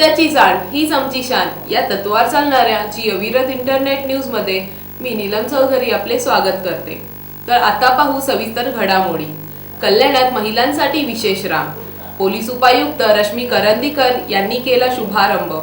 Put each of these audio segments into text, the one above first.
सत्याची जाण हीच आमची शान या तत्वावर चालणाऱ्या जी अविरत इंटरनेट न्यूज मध्ये मी नीलम चौधरी आपले स्वागत करते। तर आता पाहू सविस्तर घडामोडी। कल्याणात महिलांसाठी विशेष रांग, पोलीस उपायुक्त रश्मी करंदीकर यांनी केला शुभारंभ।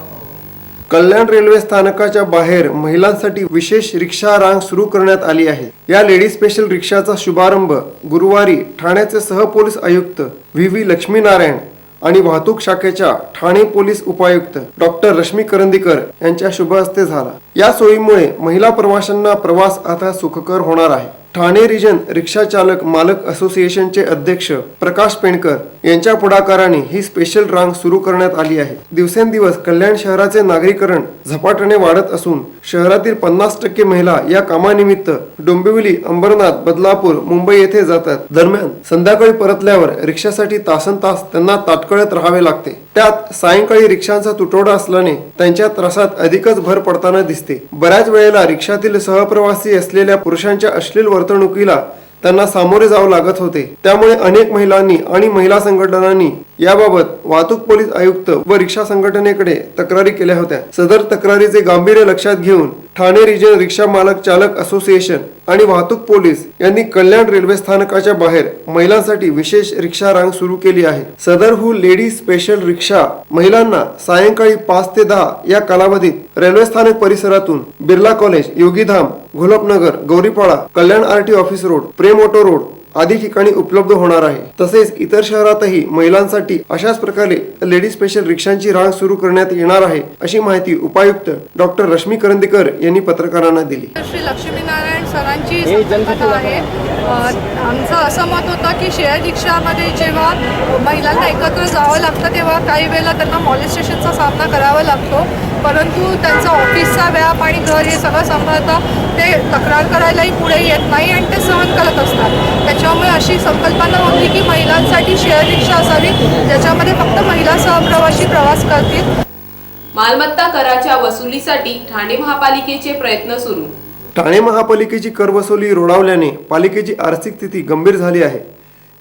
कल्याण रेल्वे स्थानकाच्या बाहेर महिलांसाठी विशेष रिक्षा रांग सुरू करण्यात आली आहे। या लेडी स्पेशल रिक्षाचा शुभारंभ गुरुवारी ठाण्याचे सहपोलीस आयुक्त व्ही लक्ष्मीनारायण आणि वाहतूक शाखेच्या ठाणे पोलीस उपायुक्त डॉक्टर रश्मी करंदीकर यांच्या शुभ हस्ते झाला। या सोयीमुळे महिला प्रवाशांना प्रवास आता सुखकर होणार आहे। ठाणे रिजन रिक्षा चालक मालक असोसिएशनचे अध्यक्ष प्रकाश पेणकर यांच्या पुढाकाराने ही स्पेशल रांग सुरू करण्यात आली आहे। दिवसेंदिवस कल्याण शहराचे नागरीकरण झपाट्याने वाढत असून शहरातील 50% महिला या कामानिमित्त डोंबिवली, अंबरनाथ, बदलापूर, मुंबई येथे जातात। दरम्यान संध्याकाळी परतल्यावर रिक्षासाठी तासनतास त्यांना ताटकळत राहावे लागते। त्यात सायंकाळी रिक्षांचा तुटवडा असल्याने त्यांच्या त्रासात अधिकच भर पडताना दिसते। बऱ्याच वेळेला रिक्षातील सहप्रवासी असलेल्या पुरुषांच्या अश्लील वर्तणुकीला त्यांना सामोरे जावं लागत होते। त्यामुळे अनेक महिलांनी आणि महिला संघटनांनी याबाबत वाहतूक पोलीस आयुक्त व रिक्षा संघटनेकडे तक्रारी केल्या होत्या। सदर तक्रारीचे गांभीर्य लक्षात घेऊन ठाणे रिजन रिक्षा मालक चालक असोसिएशन आणि वाहतूक पोलीस यांनी कल्याण रेल्वे स्थानकाच्या बाहेर महिलांसाठी विशेष रिक्षा रांग सुरू केली आहे। सदरहू लेडी स्पेशल रिक्षा महिलांना सायंकाळी 5 ते 10 या कालावधीत रेल्वे स्थानक परिसरातून बिर्ला कॉलेज, योगीधाम, घोलपनगर, गौरीपाडा, कल्याण आरटी ऑफिस रोड, प्रेम ऑटो रोड आदी ठिकाणी उपलब्ध होणार आहे। तसेच इतर शहरातही महिलांसाठी अशाच प्रकारे लेडी स्पेशल रिक्षांची रांग सुरू करण्यात येणार आहे, अशी माहिती उपायुक्त डॉक्टर रश्मी करंदीकर यांनी पत्रकारांना दिली। श्री लक्ष्मीनारायण सरांची संकल्पना आहे। आमचं असं मत होतं की शेअर रिक्षामध्ये जेव्हा महिलांना एकत्र जावं लागतं तेव्हा काही वेळेला त्यांना मॉलेस्टेशनचा सामना करावा लागतो, परंतु त्यांचा ऑफिसचा व्याप आणि घर हे सगळं सांभाळता ते तक्रार करायलाही पुढे येत नाही आणि ते सहन करत असतात। त्याच्यामुळे अशी संकल्पना होती की महिलांसाठी शेअर रिक्षा असावी ज्याच्यामध्ये फक्त महिला सहप्रवासी प्रवास करतील। मालमत्ता कराच्या वसुलीसाठी ठाणे महापालिकेचे प्रयत्न सुरू। ठाणे महापालिकेची कर वसुली रोडावल्याने पालिकेची आर्थिक स्थिती गंभीर झाली आहे।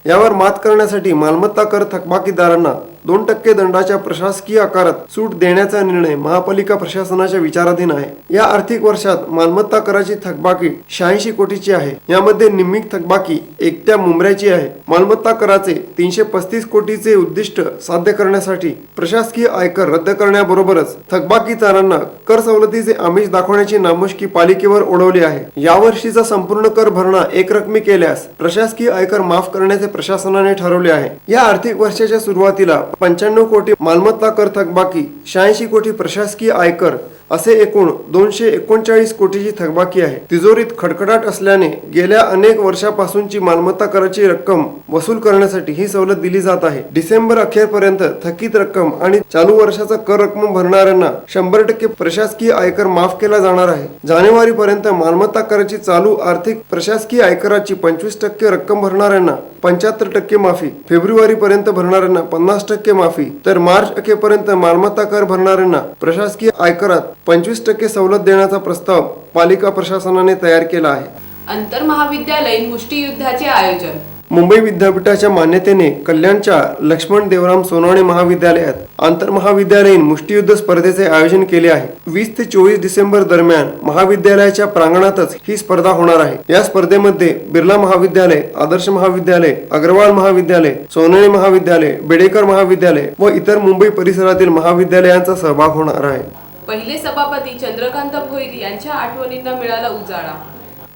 यावर मात करण्यासाठी मालमत्ता कर थकबाकीदारांना 2% दंडाच्या प्रशासकीय आकारात सूट देण्याचा निर्णय महापालिका प्रशासनाच्या विचाराधीन आहे। या आर्थिक वर्षात मालमत्ता कराची थकबाकी 86 कोटीची आहे। यामध्ये निम्मी थकबाकी एकट्या मुंबऱ्याची आहे। मालमत्ता कराचे 335 कोटीचे उद्दिष्ट साध्य करण्यासाठी प्रशासकीय आयकर रद्द करण्याबरोबरच थकबाकीदारांना कर सवलतीचे आमिष दाखवण्याची नामुष्की पालिकेवर ओढवली आहे। यावर्षीचा संपूर्ण कर भरणा एकरकमी केल्यास प्रशासकीय आयकर माफ करण्याचे प्रशासनाने ठरवले आहे। या आर्थिक वर्षाच्या सुरुवातीला 95 कोटी मालमत्ता कर थकबाकी, 86 कोटी प्रशासकीय आयकर असे एकूण 239 कोटीची थकबाकी आहे। तिजोरीत खडखडाट असल्याने गेल्या अनेक वर्षापासूनची मालमत्ता कराची रक्कम वसूल करण्यासाठी ही सवलत दिली जात आहे। डिसेंबर अखेरपर्यंत थकीत रक्कम आणि चालू वर्षाचा कर रक्कम भरणाऱ्यांना 100% प्रशासकीय आयकर माफ केला जाणार आहे। जानेवारी पर्यंत मालमत्ता कराची चालू आर्थिक प्रशासकीय आयकराची 25% रक्कम भरणाऱ्यांना 75% माफी, फेब्रुवारी पर्यंत भरणाऱ्यांना 50% माफी, तर मार्च अखेरपर्यंत मालमत्ता कर भरणाऱ्यांना प्रशासकीय आयकरात 25% सवलत देण्याचा प्रस्ताव पालिका प्रशासनाने तयार केला आहे। आंतर महाविद्यालयीन मुष्टियुद्धाचे आयोजन। मुंबई विद्यापीठाच्या मान्यतेने कल्याणच्या लक्ष्मण देवराम सोनवणे महाविद्यालयात आंतर महाविद्यालयीन मुष्टियुद्ध स्पर्धेचे आयोजन केले आहे। 20 ते 24 डिसेंबर दरम्यान महाविद्यालयाच्या प्रांगणातच ही स्पर्धा होणार आहे। या स्पर्धेमध्ये बिर्ला महाविद्यालय, आदर्श महाविद्यालय, अग्रवाल महाविद्यालय, सोनवणे महाविद्यालय, बेडेकर महाविद्यालय व इतर मुंबई परिसरातील महाविद्यालयांचा सहभाग होणार आहे। पहिले सभापती चंद्रकांत भोईर यांच्या आठवणींना मिळाला उजाळा।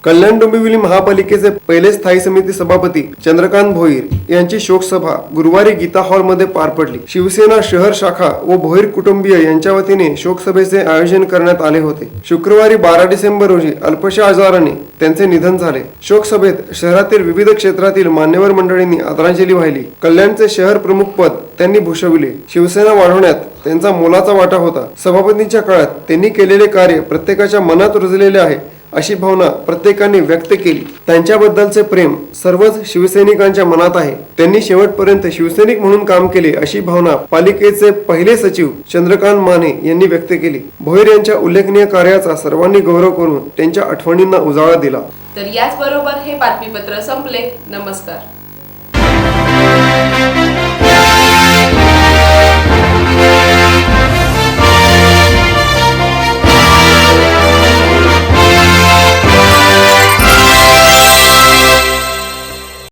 कल्याण डोंबिवली महापालिकेचे पहिले स्थायी समिती सभापती चंद्रकांत भोईर यांची शोकसभा गुरुवारी गीता हॉल मध्ये पार पडली। शिवसेना शहर शाखा व भोईर कुटुंबीय यांच्या वतीने शोकसभेचे आयोजन करण्यात आले होते। शुक्रवारी 12 डिसेंबर रोजी अल्पशा आजाराने त्यांचे निधन झाले। शोकसभेत शहरातील विविध क्षेत्रातील मान्यवर मंडळींनी आदरांजली वाहिली। कल्याणचे शहर प्रमुख पद त्यांनी भूषविले। शिवसेना वाढवण्यात त्यांचा मोलाचा वाटा होता। सभापतींच्या काळात त्यांनी केलेले कार्य प्रत्येकाच्या मनात रुजलेले आहे अशी भावना प्रत्येकाने व्यक्त केली। त्यांच्याबद्दलचे प्रेम सर्वच शिवसैनिकांच्या मनात आहे। त्यांनी शेवटपर्यंत शिवसैनिक म्हणून काम केले अशी भावना पालिकेचे पहिले सचिव चंद्रकांत माने यांनी व्यक्त केली। भोईर यांच्या उल्लेखनीय कार्याचा सर्वांनी गौरव करून त्यांच्या आठवणींना उजाळा दिला। तर याच बरोबर हे बातमीपत्र संपले। नमस्कार।